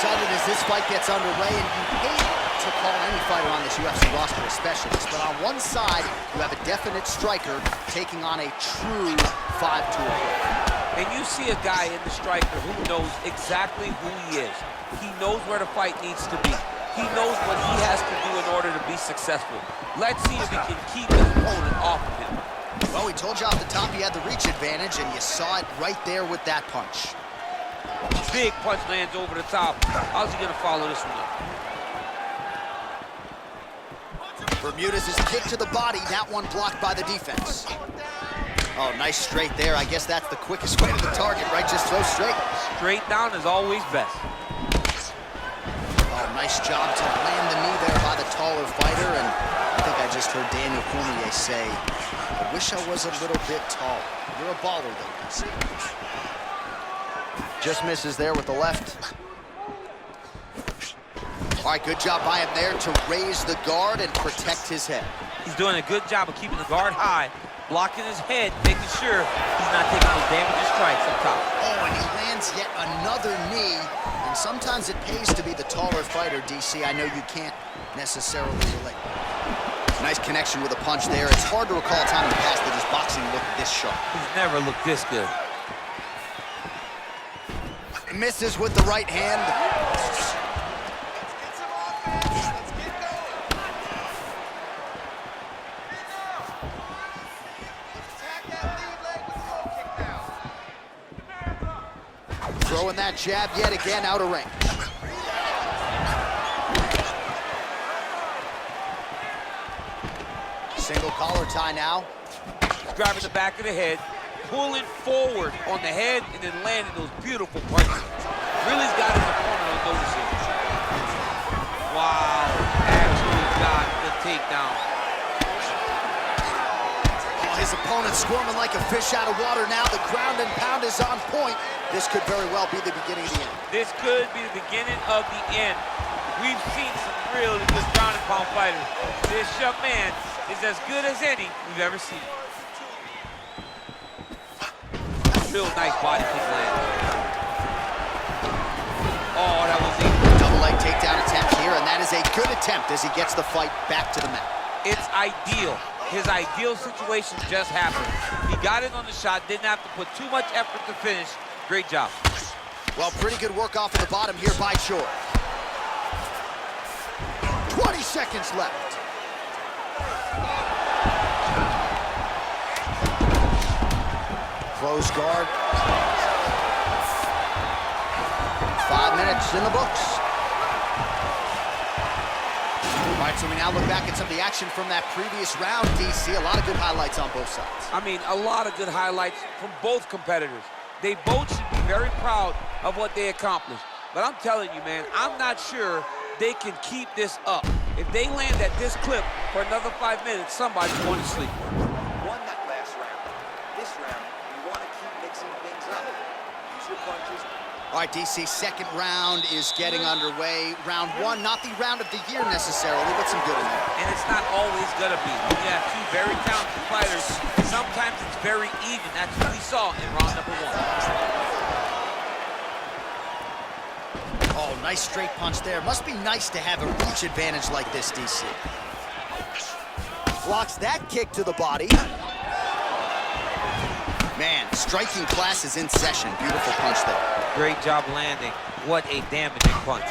excited as this fight gets underway, and you hate to call any fighter on this UFC roster a specialist, but on one side, you have a definite striker taking on a true 5-tool. And you see a guy in the striker who knows exactly who he is. He knows where the fight needs to be. He knows what he has to do in order to be successful. Let's see if he can keep his opponent off of him. Well, we told you off the top he had the reach advantage, and you saw it right there with that punch. Big punch lands over the top. How's he gonna follow this one up? Bermudez is kick to the body, that one blocked by the defense. Oh, nice straight there. I guess that's the quickest way to the target, right? Just throw straight. Straight down is always best. Oh, nice job to land the knee there by the taller fighter, and I think I just heard Daniel Cormier say, I wish I was a little bit taller. You're a baller, though, DC. Just misses there with the left. All right, good job by him there to raise the guard and protect his head. He's doing a good job of keeping the guard high, blocking his head, making sure he's not taking those damaging strikes up top. Oh, and he lands yet another knee. And sometimes it pays to be the taller fighter, DC. I know you can't necessarily relate. Nice connection with a punch there. It's hard to recall a time in the past that his boxing looked this sharp. He's never looked this good. Misses with the right hand. Throwing that jab yet again out of range. Single collar tie now. He's grabbing the back of the head, pulling forward on the head, and then landing those beautiful punches. Really's got his opponent on notice here. Wow, actually got the takedown. Oh, his opponent squirming like a fish out of water now. The ground and pound is on point. This could very well be the beginning of the end. This could be the beginning of the end. We've seen some really good ground and pound fighters. This young man is as good as any we've ever seen. Real nice body kick land. Oh, that was a double leg takedown attempt here, and that is a good attempt as he gets the fight back to the mat. It's ideal. His ideal situation just happened. He got it on the shot, didn't have to put too much effort to finish. Great job. Well, pretty good work off of the bottom here by Choi. 20 seconds left. Close guard. 5 minutes in the books. All right, so we now look back at some of the action from that previous round, DC. A lot of good highlights on both sides. I mean, a lot of good highlights from both competitors. They both should be very proud of what they accomplished. But I'm telling you, man, I'm not sure they can keep this up. If they land at this clip for another 5 minutes, somebody's going to sleep. Won that last round. This round, you want to keep mixing things up. Use your punches. All right, DC, second round is getting underway. Round one, not the round of the year necessarily, but some good in there. And it's not always gonna be. When you have two very talented fighters, sometimes it's very even. That's what we saw in round number one. Oh, nice straight punch there. Must be nice to have a reach advantage like this, DC. Blocks that kick to the body. Man, striking class is in session. Beautiful punch there. Great job landing. What a damaging punch.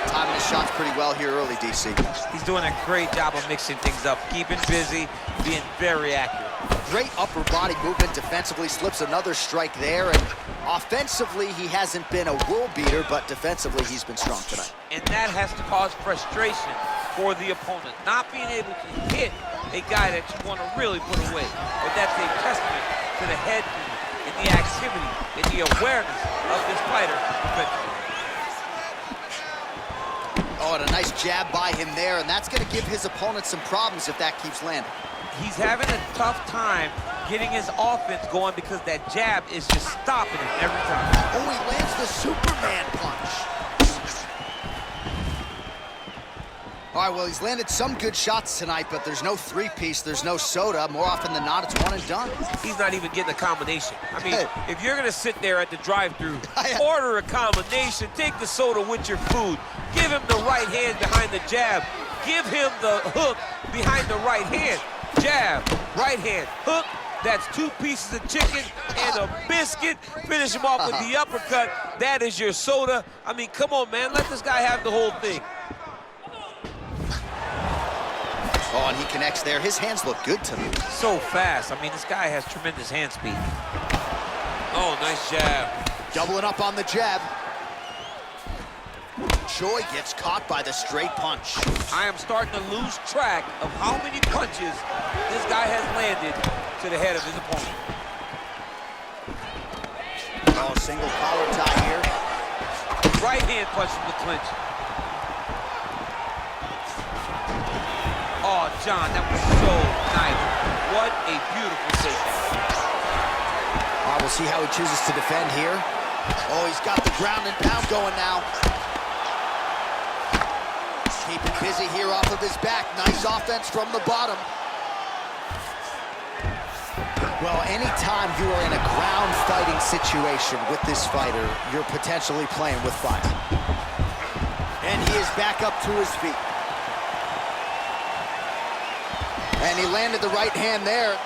Timing his shots pretty well here early, DC. He's doing a great job of mixing things up, keeping busy, being very accurate. Great upper body movement defensively, slips another strike there, and offensively, he hasn't been a world beater, but defensively, he's been strong tonight. And that has to cause frustration for the opponent, not being able to hit a guy that you want to really put away. But that's a testament to the head movement and the activity and the awareness of this fighter defensively. Oh, and a nice jab by him there, and that's going to give his opponent some problems if that keeps landing. He's having a tough time getting his offense going because that jab is just stopping him every time. Oh, he lands the Superman punch. All right, well, he's landed some good shots tonight, but there's no three-piece, there's no soda. More often than not, it's one and done. He's not even getting a combination. I mean, if you're gonna sit there at the drive-thru, Yeah. order a combination, take the soda with your food, give him the right hand behind the jab, give him the hook behind the right hand. Jab, right hand, hook. That's 2 pieces of chicken and a biscuit. Finish him off with the uppercut. That is your soda. I mean, come on, man. Let this guy have the whole thing. Oh, and he connects there. His hands look good to me. So fast. I mean, this guy has tremendous hand speed. Oh, nice jab. Doubling up on the jab. Choi gets caught by the straight punch. I am starting to lose track of how many punches this guy has landed to the head of his opponent. Oh, single collar tie here. Right hand punch from the clinch. Oh, John, that was so nice. What a beautiful takedown. All right, we'll see how he chooses to defend here. Oh, he's got the ground and pound going now. Keeping busy here off of his back. Nice offense from the bottom. Well, anytime you are in a ground fighting situation with this fighter, you're potentially playing with fire. And he is back up to his feet. And he landed the right hand there.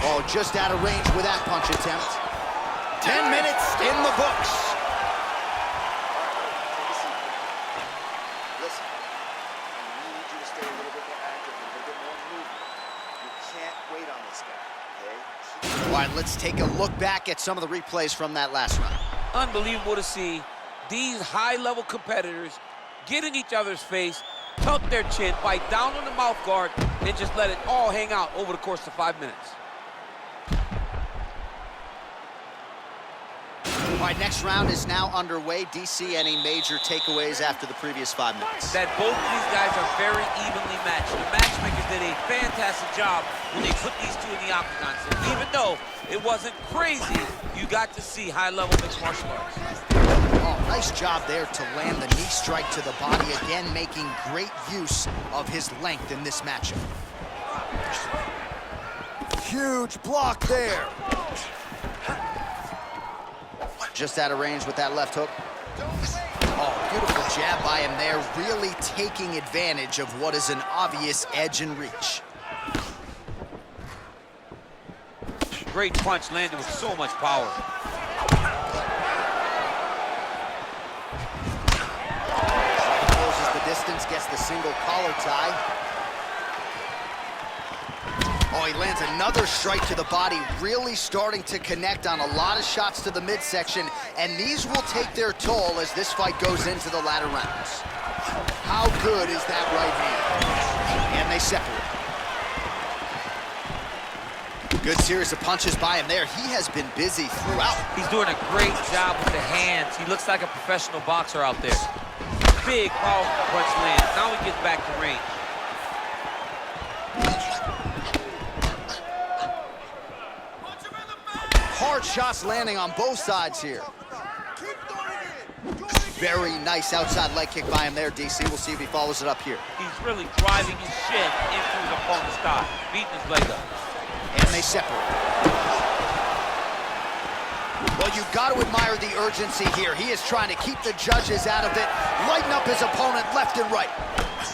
Oh, just out of range with that punch attempt. 10 minutes in the books. Listen, I need you to stay a little bit more active, a little bit more movement. You can't wait on this guy, okay? All right, let's take a look back at some of the replays from that last round. Unbelievable to see these high-level competitors get in each other's face, tuck their chin, bite down on the mouth guard, and just let it all hang out over the course of 5 minutes. All right, next round is now underway. DC, any major takeaways after the previous 5 minutes? That both of these guys are very evenly matched. The matchmakers did a fantastic job when they put these two in the octagon. So even though it wasn't crazy, you got to see high-level mixed martial arts. Oh, nice job there to land the knee strike to the body, again making great use of his length in this matchup. Huge block there. Just out of range with that left hook. Oh, beautiful jab by him there, really taking advantage of what is an obvious edge and reach. Great punch landed with so much power. Closes the distance, gets the single collar tie. Oh, he lands another strike to the body, really starting to connect on a lot of shots to the midsection, and these will take their toll as this fight goes into the latter rounds. How good is that right hand? And they separate. Good series of punches by him there. He has been busy throughout. He's doing a great job with the hands. He looks like a professional boxer out there. Big, powerful punch lands. Now he gets back to range. Hard shots landing on both sides here. Very nice outside leg kick by him there, DC. We'll see if he follows it up here. He's really driving his shin into his opponent's thigh, beating his leg up. And they separate. Well, you've got to admire the urgency here. He is trying to keep the judges out of it, lighten up his opponent left and right.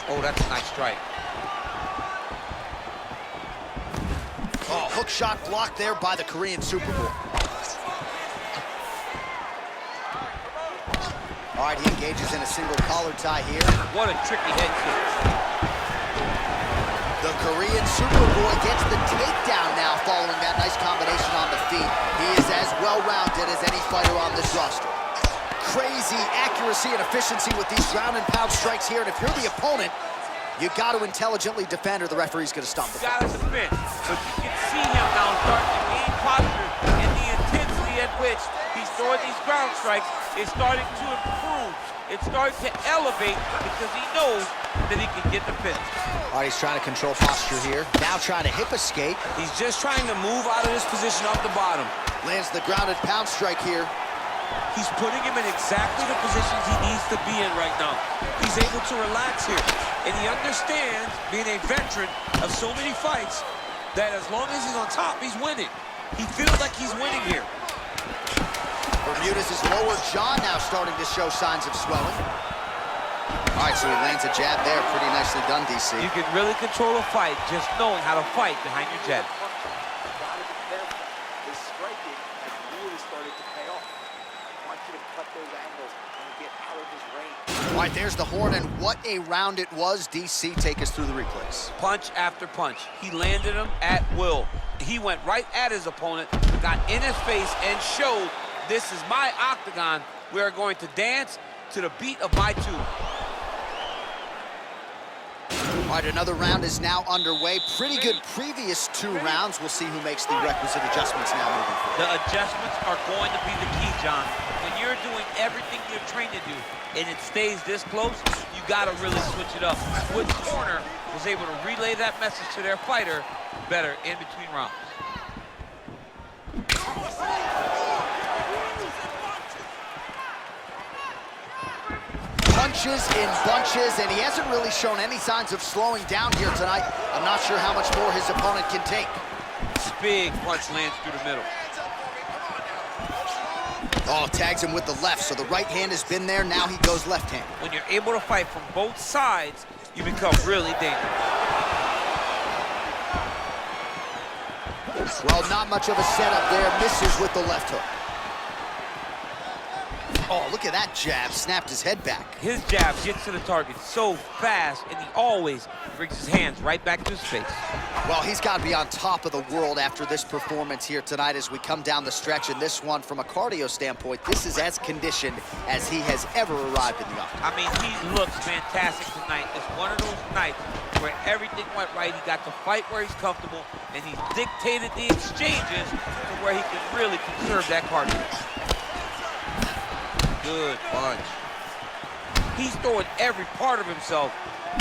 Oh, that's a nice strike. Oh, hook shot blocked there by the Korean Super Bowl. All right, he engages in a single collar tie here. What a tricky head kick. The Korean Superboy gets the takedown now following that nice combination on the feet. He is as well-rounded as any fighter on this roster. Crazy accuracy and efficiency with these ground and pound strikes here, and if you're the opponent, you got to intelligently defend or the referee's going to stop the fight. Got to defend, but you can see him now starting to gain posture, and the intensity at which he's throwing these ground strikes is starting to improve. It's starting to elevate because he knows that he can get the finish. All right, he's trying to control posture here. Now trying to hip escape. He's just trying to move out of this position off the bottom. Lands the grounded pound strike here. He's putting him in exactly the positions he needs to be in right now. He's able to relax here. And he understands, being a veteran of so many fights, that as long as he's on top, he's winning. He feels like he's winning here. Bermudez' lower jaw now starting to show signs of swelling. All right, so he lands a jab there. Pretty nicely done, DC. You can really control a fight just knowing how to fight behind your jab. His striking has really started to pay off. I want you to cut those angles and get out of his range. All right, there's the horn, and what a round it was. DC, take us through the replays. Punch after punch. He landed him at will. He went right at his opponent, got in his face, and showed, this is my octagon. We are going to dance to the beat of my tune. All right, another round is now underway. Pretty good previous 2 rounds. We'll see who makes the requisite adjustments now moving forward. The adjustments are going to be the key, John. When you're doing everything you're trained to do and it stays this close, you got to really switch it up. Which corner was able to relay that message to their fighter better in between rounds. Punches in bunches, and he hasn't really shown any signs of slowing down here tonight. I'm not sure how much more his opponent can take. Big punch lands through the middle. Oh, tags him with the left, so the right hand has been there. Now he goes left hand. When you're able to fight from both sides, you become really dangerous. Well, not much of a setup there. Misses with the left hook. Oh, look at that jab. Snapped his head back. His jab gets to the target so fast, and he always brings his hands right back to his face. Well, he's got to be on top of the world after this performance here tonight as we come down the stretch. And this one, from a cardio standpoint, this is as conditioned as he has ever arrived in the octagon. I mean, he looks fantastic tonight. It's one of those nights where everything went right. He got to fight where he's comfortable, and he dictated the exchanges to where he can really conserve that cardio. Good punch. He's throwing every part of himself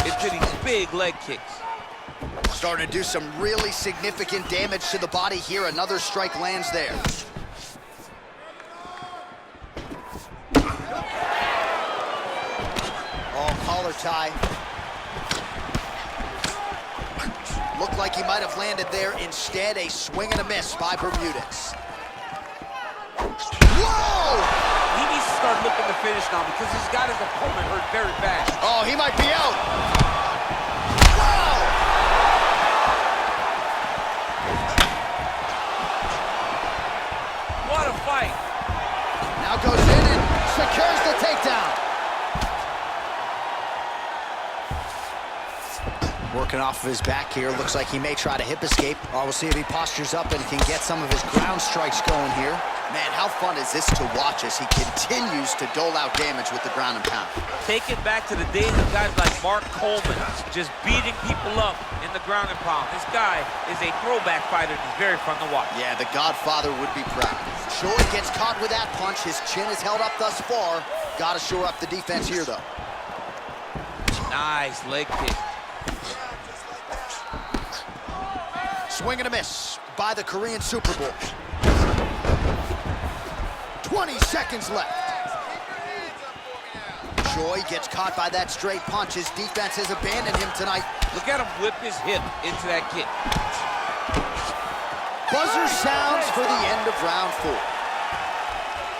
into these big leg kicks. Starting to do some really significant damage to the body here. Another strike lands there. Oh, collar tie. Looked like he might have landed there. Instead, a swing and a miss by Bermudez. Whoa! He needs to start looking to finish now because he's got his opponent hurt very bad. Oh, he might be out. Whoa! What a fight. Now goes in and secures the takedown. Working off of his back here. Looks like he may try to hip escape. Oh, we'll see if he postures up and can get some of his ground strikes going here. Man, how fun is this to watch as he continues to dole out damage with the ground and pound? Take it back to the days of guys like Mark Coleman, just beating people up in the ground and pound. This guy is a throwback fighter, and he's very fun to watch. Yeah, the Godfather would be proud. Choi gets caught with that punch. His chin is held up thus far. Got to shore up the defense here, though. Nice leg kick. Swing and a miss by the Korean Super Bowl. 20 seconds left. Choi gets caught by that straight punch. His defense has abandoned him tonight. Look at him whip his hip into that kick. Buzzer sounds for the end of round 4.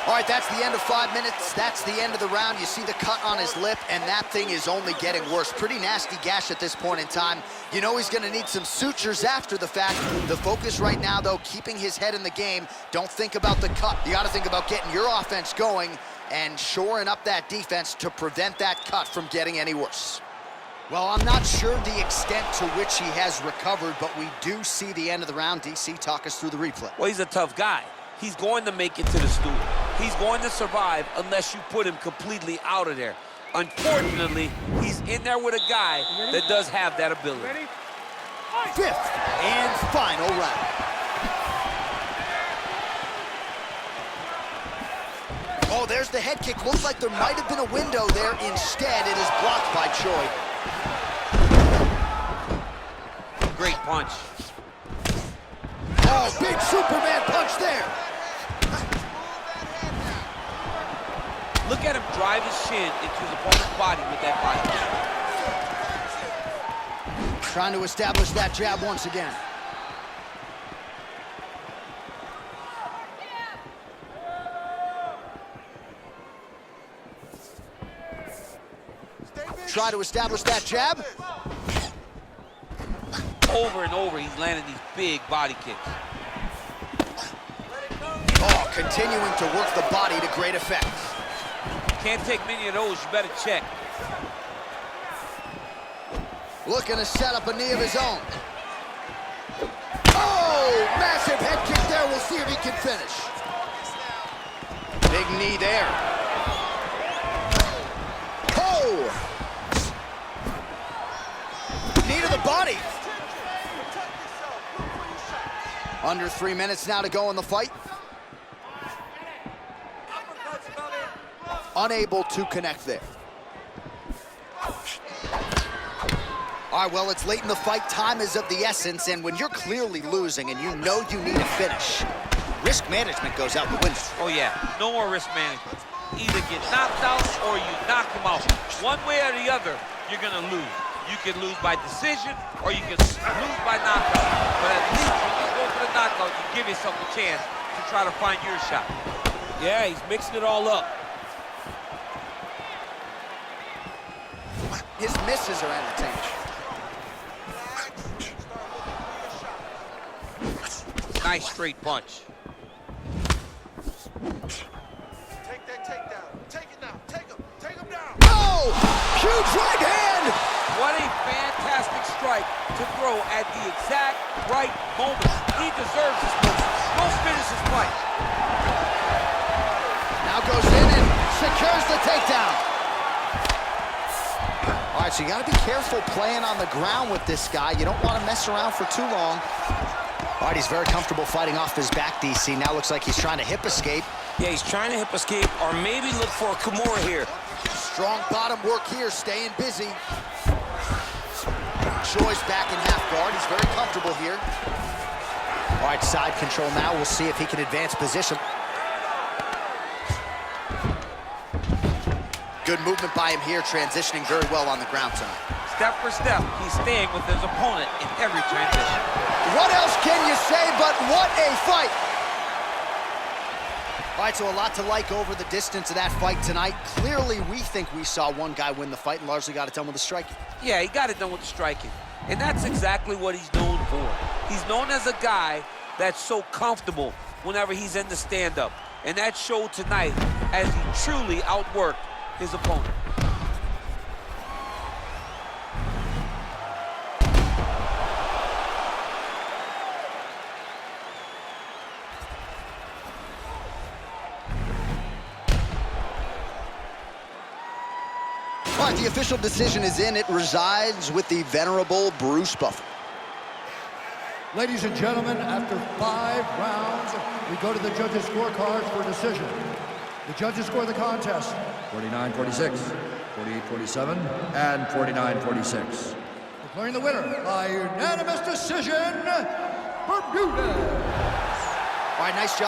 All right, that's the end of 5 minutes. That's the end of the round. You see the cut on his lip, and that thing is only getting worse. Pretty nasty gash at this point in time. You know he's going to need some sutures after the fact. The focus right now, though, keeping his head in the game. Don't think about the cut. You got to think about getting your offense going and shoring up that defense to prevent that cut from getting any worse. Well, I'm not sure the extent to which he has recovered, but we do see the end of the round. DC, talk us through the replay. Well, he's a tough guy. He's going to make it to the stool. He's going to survive unless you put him completely out of there. Unfortunately, he's in there with a guy that does have that ability. Ready? 5th and final round. Oh, there's the head kick. Looks like there might have been a window there. Instead, it is blocked by Choi. Great punch. Oh, big Superman punch there. Look at him drive his shin into his opponent's body with that body kick. Trying to establish that jab once again. Try to establish that jab. Over and over, he's landing these big body kicks. Oh, continuing to work the body to great effect. Can't take many of those, you better check. Looking to set up a knee of his own. Oh, massive head kick there. We'll see if he can finish. Big knee there. Oh! Knee to the body. Under 3 minutes now to go in the fight. Unable to connect there. All right, well, it's late in the fight. Time is of the essence, and when you're clearly losing and you know you need a finish, risk management goes out the window. Oh, yeah, no more risk management. Either get knocked out or you knock him out. One way or the other, you're gonna lose. You can lose by decision or you can lose by knockout. But at least when you go for the knockout, you give yourself a chance to try to find your shot. Yeah, he's mixing it all up. His misses are entertaining. Nice straight punch. Take that takedown. Take it now. Take him. Take him down. Oh! Huge right hand! What a fantastic strike to throw at the exact right moment. He deserves this moment. Go finish his fight. Now goes in and secures the takedown. All right, so you got to be careful playing on the ground with this guy. You don't want to mess around for too long. All right, he's very comfortable fighting off his back, DC. Now looks like he's trying to hip escape. Yeah, he's trying to hip escape or maybe look for a Kimura here. Strong bottom work here, staying busy. Choi's back in half guard. He's very comfortable here. All right, side control now. We'll see if he can advance position. Good movement by him here, transitioning very well on the ground tonight. Step for step, he's staying with his opponent in every transition. What else can you say but what a fight? All right, so a lot to like over the distance of that fight tonight. Clearly, we think we saw one guy win the fight and largely got it done with the striking. Yeah, he got it done with the striking. And that's exactly what he's known for. He's known as a guy that's so comfortable whenever he's in the stand-up. And that showed tonight as he truly outworked his opponent. All right, the official decision is in. It resides with the venerable Bruce Buffer. Ladies and gentlemen, after 5 rounds, we go to the judges' scorecards for decision. The judges score the contest 49-46, 48-47, and 49-46. Declaring the winner by unanimous decision, Bermudez. All right, nice job.